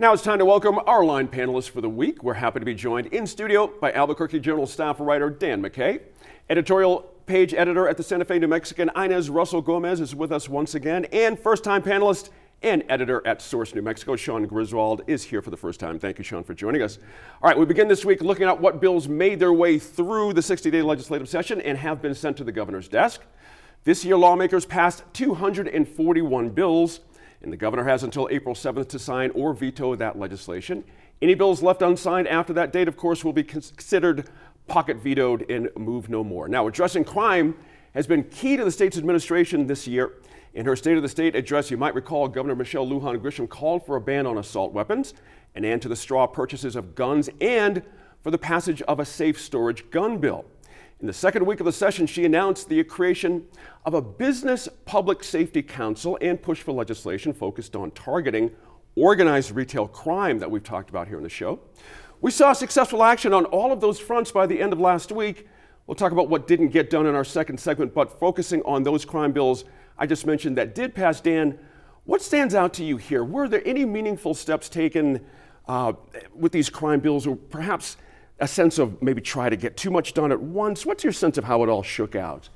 Now it's time to welcome our line panelists for the week. We're happy to be joined in studio by Albuquerque Journal staff writer Dan McKay. Editorial page editor at the Santa Fe New Mexican, Inez Russell Gomez, is with us once again. And first-time panelist and editor at Source New Mexico, Sean Griswold, is here for the first time. Thank you, Sean, for joining us. All right, we begin this week looking at what bills made their way through the 60-day legislative session and have been sent to the governor's desk. This year, lawmakers passed 241 bills. And the governor has until April 7th to sign or veto that legislation. Any bills left unsigned after that date, of course, will be considered pocket vetoed and move no more. Now, addressing crime has been key to the state's administration this year. In her State of the State address, you might recall Governor Michelle Lujan Grisham called for a ban on assault weapons, an end to the straw purchases of guns, and for the passage of a safe storage gun bill. In the second week of the session, she announced the creation of a Business Public Safety Council and pushed for legislation focused on targeting organized retail crime that we've talked about here on the show. We saw successful action on all of those fronts by the end of last week. We'll talk about what didn't get done in our second segment, but focusing on those crime bills I just mentioned that did pass. Dan, what stands out to you here? Were there any meaningful steps taken with these crime bills, or perhaps a sense of maybe try to get too much done at once? What's your sense of how it all shook out?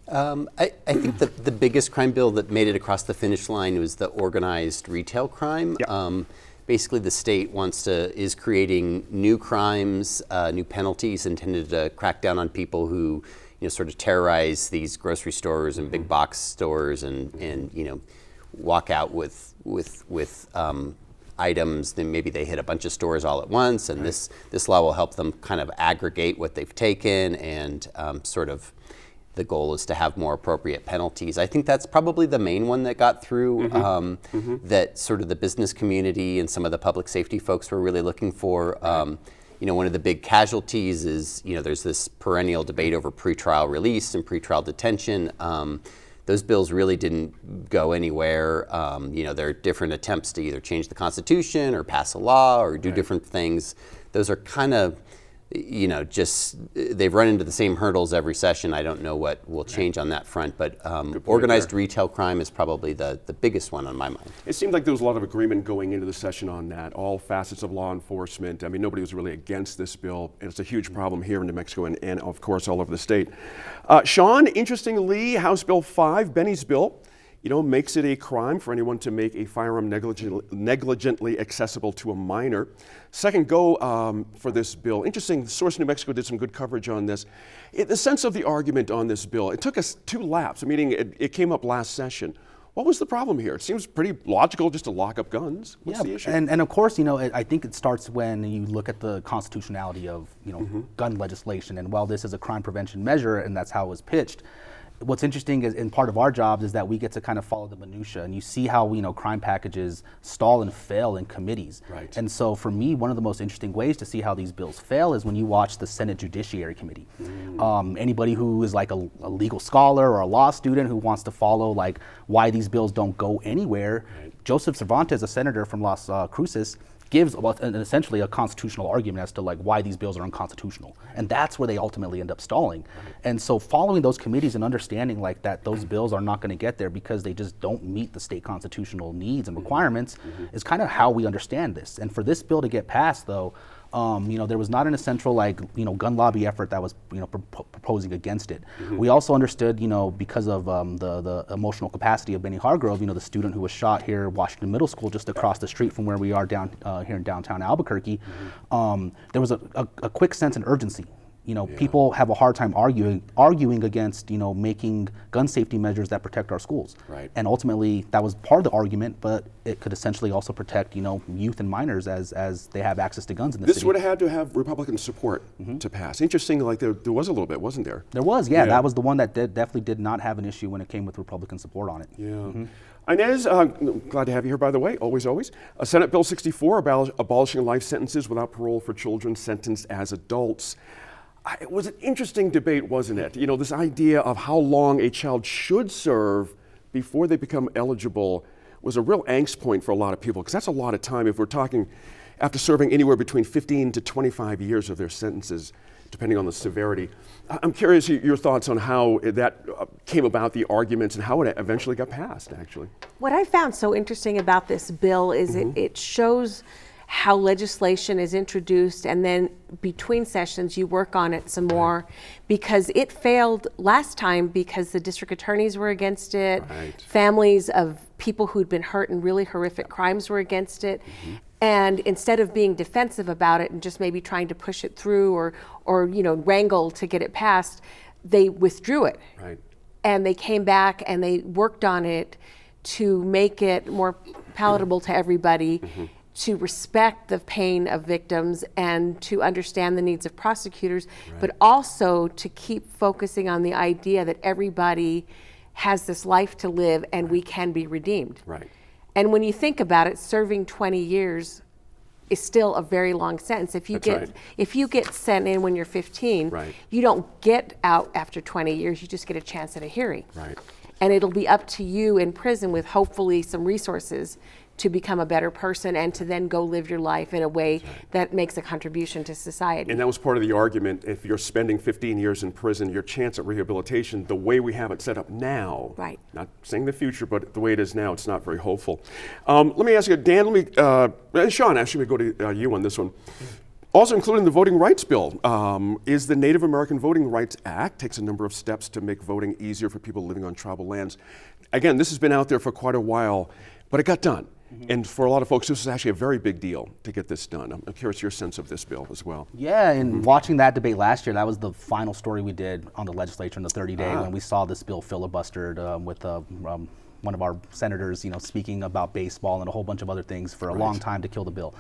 I think the biggest crime bill that made it across the finish line was the organized retail crime. Yep. Basically, the state is creating new crimes, new penalties intended to crack down on people who, sort of terrorize these grocery stores and big box stores and walk out with items. Then maybe they hit a bunch of stores all at once, and right. This law will help them kind of aggregate what they've taken, and sort of the goal is to have more appropriate penalties. I think that's probably the main one that got through, that sort of the business community and some of the public safety folks were really looking for. Right. One of the big casualties is, there's this perennial debate over pretrial release and pretrial detention. Those bills really didn't go anywhere. There are different attempts to either change the Constitution or pass a law or do right. different things. Those are kind of, they've run into the same hurdles every session. I don't know what will change on that front, but organized retail crime is probably the biggest one on my mind. It seemed like there was a lot of agreement going into the session on that, all facets of law enforcement. I mean, nobody was really against this bill, and it's a huge problem here in New Mexico and of course, all over the state. Sean, interestingly, House Bill 5, Benny's bill, makes it a crime for anyone to make a firearm negligently accessible to a minor. Second go for this bill. Interesting, Source New Mexico did some good coverage on this. The sense of the argument on this bill, it took us 2 laps, meaning it came up last session. What was the problem here? It seems pretty logical just to lock up guns. What's the issue? And of course, I think it starts when you look at the constitutionality of, gun legislation. And while this is a crime prevention measure, and that's how it was pitched, what's interesting is, in part of our jobs, is that we get to kind of follow the minutia, and you see how crime packages stall and fail in committees. Right. And so for me, one of the most interesting ways to see how these bills fail is when you watch the Senate Judiciary Committee. Anybody who is like a legal scholar or a law student who wants to follow like why these bills don't go anywhere, right. Joseph Cervantes, a senator from Las Cruces, gives essentially a constitutional argument as to like why these bills are unconstitutional, and that's where they ultimately end up stalling. Right. And so following those committees and understanding like that those bills are not going to get there because they just don't meet the state constitutional needs and requirements is kind of how we understand this. And for this bill to get passed, though, there was not an essential gun lobby effort that was proposing against it. We also understood because of the emotional capacity of Benny Hargrove, the student who was shot here at Washington Middle School just across the street from where we are down here in downtown Albuquerque. There was a quick sense of urgency. People have a hard time arguing against, making gun safety measures that protect our schools. Right. And ultimately, that was part of the argument, but it could essentially also protect, youth and minors as they have access to guns in the city. This would have had to have Republican support to pass. Interesting, like there was a little bit, wasn't there? There was, yeah. That was the one that definitely did not have an issue when it came with Republican support on it. Yeah. Inez, glad to have you here, by the way, always. Senate Bill 64, abolishing life sentences without parole for children sentenced as adults. It was an interesting debate, wasn't it? This idea of how long a child should serve before they become eligible was a real angst point for a lot of people, because that's a lot of time if we're talking after serving anywhere between 15 to 25 years of their sentences depending on the severity. I'm curious your thoughts on how that came about, the arguments, and how it eventually got passed, actually. What I found so interesting about this bill is it shows how legislation is introduced, and then between sessions you work on it some more, because it failed last time because the district attorneys were against it, families of people who'd been hurt in really horrific crimes were against it. And instead of being defensive about it and just maybe trying to push it through or wrangle to get it passed, they withdrew it. Right. And they came back and they worked on it to make it more palatable to everybody, to respect the pain of victims and to understand the needs of prosecutors, but also to keep focusing on the idea that everybody has this life to live and we can be redeemed. Right. And when you think about it, serving 20 years is still a very long sentence. If you get sent in when you're 15, you don't get out after 20 years, you just get a chance at a hearing. Right. And it'll be up to you in prison with hopefully some resources to become a better person and to then go live your life in a way that makes a contribution to society. And that was part of the argument. If you're spending 15 years in prison, your chance at rehabilitation, the way we have it set up now, not saying the future, but the way it is now, it's not very hopeful. Let me ask you, Dan, and Sean, actually, we go to you on this one. Also included in the Voting Rights Bill is the Native American Voting Rights Act. Takes a number of steps to make voting easier for people living on tribal lands. Again, this has been out there for quite a while, but it got done. And for a lot of folks, this is actually a very big deal to get this done. I'm curious your sense of this bill as well. Yeah, and watching that debate last year, that was the final story we did on the legislature in the 30-day when we saw this bill filibustered with one of our senators, speaking about baseball and a whole bunch of other things for a long time to kill the bill,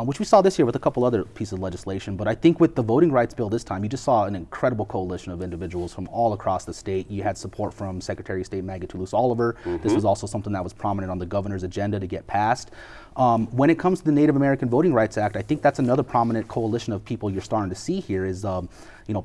which we saw this year with a couple other pieces of legislation. But I think with the voting rights bill this time, you just saw an incredible coalition of individuals from all across the state. You had support from Secretary of State Maggie Toulouse-Oliver. This was also something that was prominent on the governor's agenda to get passed. When it comes to the Native American Voting Rights Act, I think that's another prominent coalition of people you're starting to see here is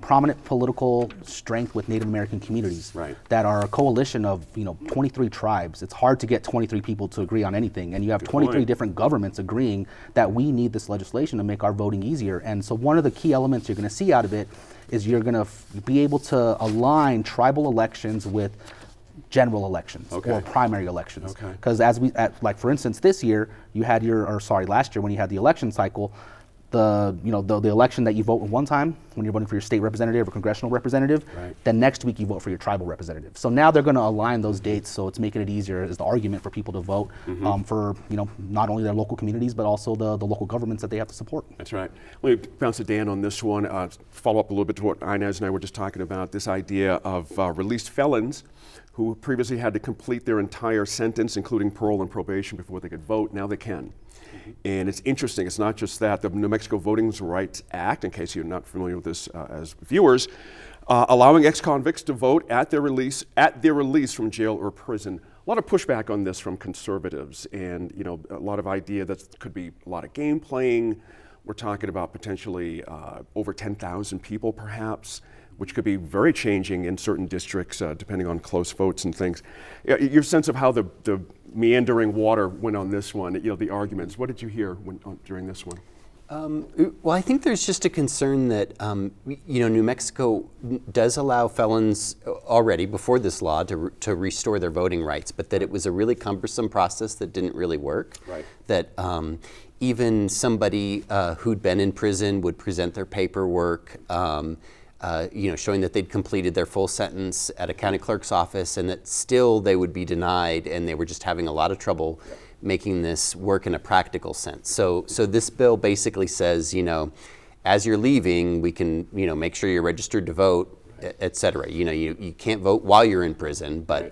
prominent political strength with Native American communities that are a coalition of 23 tribes. It's hard to get 23 people to agree on anything, and you have 23 different governments agreeing that we need this legislation to make our voting easier. And so one of the key elements you're going to see out of it is you're going to be able to align tribal elections with general elections or primary elections. Because for instance, this year you had last year when you had the election cycle, the election that you vote one time when you're voting for your state representative or congressional representative, then next week you vote for your tribal representative. So now they're going to align those dates, so it's making it easier as the argument for people to vote for not only their local communities but also the local governments that they have to support. That's right. Let me bounce to Dan on this one. Follow up a little bit to what Inez and I were just talking about. This idea of released felons who previously had to complete their entire sentence, including parole and probation, before they could vote. Now they can. And it's interesting, it's not just that. The New Mexico Voting Rights Act, in case you're not familiar with this as viewers, allowing ex-convicts to vote at their release from jail or prison. A lot of pushback on this from conservatives, and a lot of idea that could be a lot of game playing. We're talking about potentially over 10,000 people perhaps, which could be very changing in certain districts depending on close votes and things. Your sense of how the meandering water went on this one, the arguments. What did you hear during this one? Well, I think there's just a concern that, New Mexico does allow felons already before this law to restore their voting rights, but that it was a really cumbersome process that didn't really work. That even somebody who'd been in prison would present their paperwork, showing that they'd completed their full sentence at a county clerk's office, and that still they would be denied, and they were just having a lot of trouble making this work in a practical sense. So this bill basically says, as you're leaving, we can, make sure you're registered to vote, et cetera. You can't vote while you're in prison, but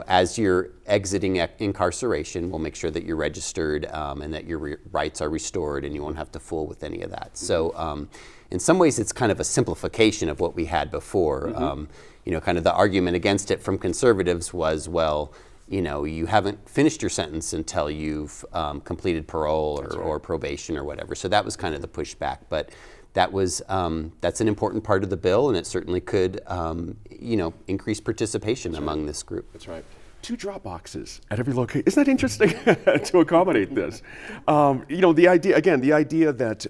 as you're exiting incarceration, we'll make sure that you're registered and that your rights are restored, and you won't have to fool with any of that. So in some ways, it's kind of a simplification of what we had before. Kind of the argument against it from conservatives was, well, you haven't finished your sentence until you've completed parole or probation or whatever. So that was kind of the pushback. But that's an important part of the bill, and it certainly could, increase participation among this group. That's right. 2 drop boxes at every location. Isn't that interesting to accommodate this? The idea that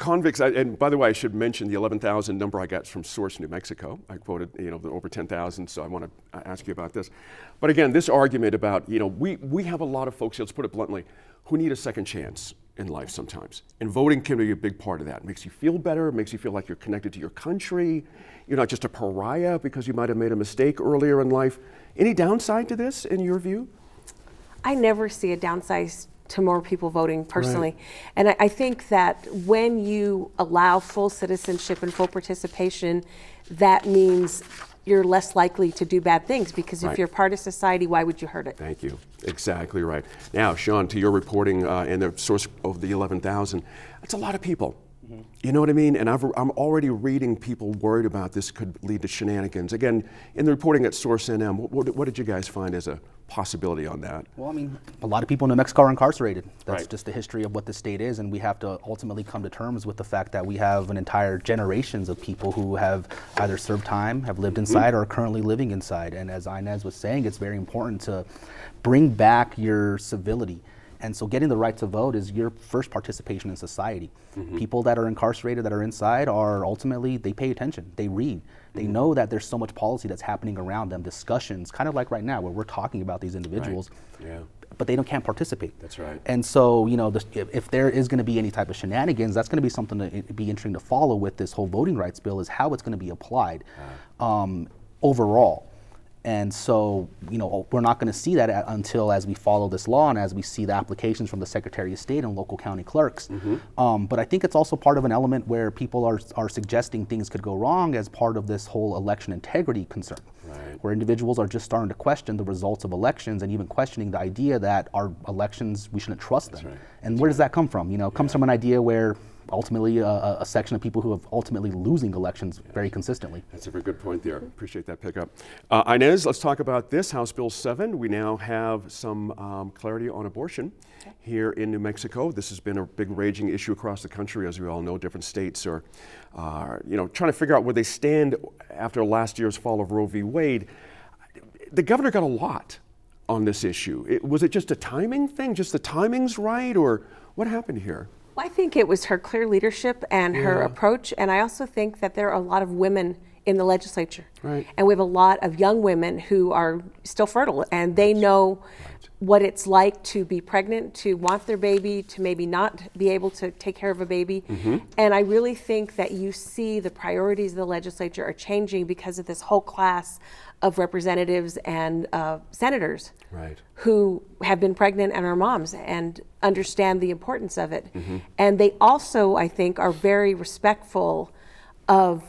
convicts, and by the way, I should mention the 11,000 number I got from Source, New Mexico. I quoted, the over 10,000, so I want to ask you about this. But again, this argument about, we have a lot of folks, let's put it bluntly, who need a second chance in life sometimes. And voting can be a big part of that. It makes you feel better, it makes you feel like you're connected to your country. You're not just a pariah because you might have made a mistake earlier in life. Any downside to this, in your view? I never see a downside to more people voting personally. Right. And I think that when you allow full citizenship and full participation, that means you're less likely to do bad things, because if you're part of society, why would you hurt it? Thank you. Exactly right. Now, Sean, to your reporting and the source of the 11,000, that's a lot of people. Mm-hmm. You know what I mean? And I'm already reading people worried about this could lead to shenanigans. Again, in the reporting at Source NM, what did you guys find as a possibility on that? Well, I mean, a lot of people in New Mexico are incarcerated. That's just the history of what the state is, and we have to ultimately come to terms with the fact that we have an entire generations of people who have either served time, have lived inside, or are currently living inside. And as Inez was saying, it's very important to bring back your civility. And so getting the right to vote is your first participation in society. Mm-hmm. People that are incarcerated, that are inside, are ultimately, they pay attention, they read. They know that there's so much policy that's happening around them, discussions, kind of like right now where we're talking about these individuals, but they can't participate. That's right. And so, if there is going to be any type of shenanigans, that's going to be something to be interesting to follow with this whole voting rights bill, is how it's going to be applied overall. And so, we're not going to see that until as we follow this law and as we see the applications from the Secretary of State and local county clerks. Mm-hmm. But I think it's also part of an element where people are suggesting things could go wrong as part of this whole election integrity concern, where individuals are just starting to question the results of elections and even questioning the idea that our elections, we shouldn't trust them. And where does that come from? It comes from an idea where ultimately a section of people who have ultimately losing elections very consistently. That's a very good point there. Appreciate that pickup. Inez, let's talk about this, House Bill 7. We now have some clarity on abortion here in New Mexico. This has been a big raging issue across the country, as we all know. Different states are trying to figure out where they stand after last year's fall of Roe v. Wade. The governor got a lot on this issue. Was it just a timing thing? Just the timing's right, or what happened here? Well, I think it was her clear leadership and her approach, and I also think that there are a lot of women in the legislature. Right. And we have a lot of young women who are still fertile, and they know what it's like to be pregnant, to want their baby, to maybe not be able to take care of a baby. Mm-hmm. And I really think that you see the priorities of the legislature are changing because of this whole class of representatives and senators who have been pregnant and are moms and understand the importance of it. Mm-hmm. And they also, I think, are very respectful of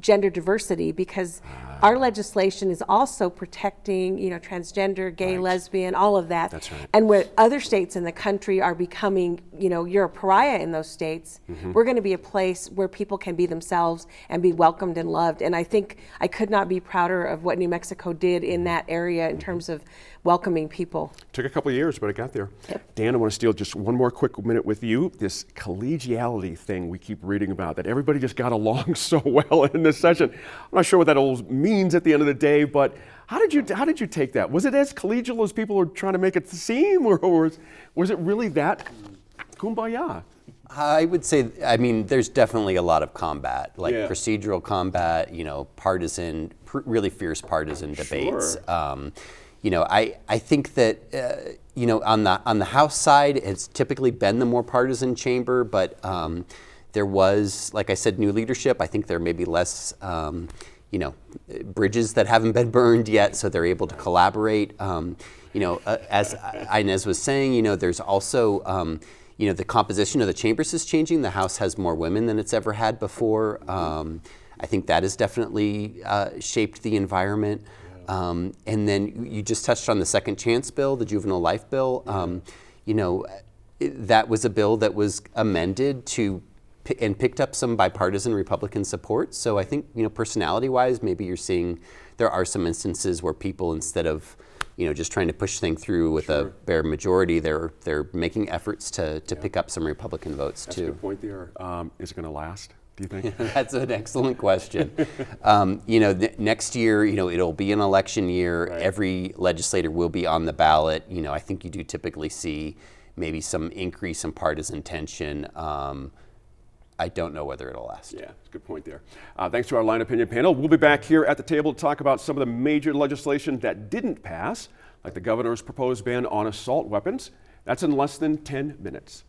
gender diversity, because our legislation is also protecting, transgender, gay, lesbian, all of that. That's right. And where other states in the country are becoming, you're a pariah in those states, we're going to be a place where people can be themselves and be welcomed and loved. And I think I could not be prouder of what New Mexico did in that area in terms of welcoming people. Took a couple of years, but it got there. Yep. Dan, I want to steal just one more quick minute with you. This collegiality thing we keep reading about, that everybody just got along so well in this session. I'm not sure what that all means at the end of the day, but how did you take that? Was it as collegial as people are trying to make it seem, or was it really that kumbaya? I would say, there's definitely a lot of combat, procedural combat, partisan, really fierce partisan debates. Sure. I think that on the House side, it's typically been the more partisan chamber, but there was, like I said, new leadership. I think there may be less, bridges that haven't been burned yet, so they're able to collaborate. As Inez was saying, there's also, the composition of the chambers is changing. The House has more women than it's ever had before. I think that has definitely shaped the environment. And then you just touched on the Second Chance bill, the juvenile life bill. That was a bill that was amended and picked up some bipartisan Republican support. So I think, personality-wise, maybe you're seeing there are some instances where people, instead of, just trying to push things through with a bare majority, they're making efforts to pick up some Republican votes too. That's a good point there. Is it going to last, do you think? That's an excellent question. Next year, it'll be an election year. Right. Every legislator will be on the ballot. I think you do typically see maybe some increase in partisan tension. I don't know whether it'll last. Yeah, that's a good point there. Thanks to our line opinion panel. We'll be back here at the table to talk about some of the major legislation that didn't pass, like the governor's proposed ban on assault weapons. That's in less than 10 minutes.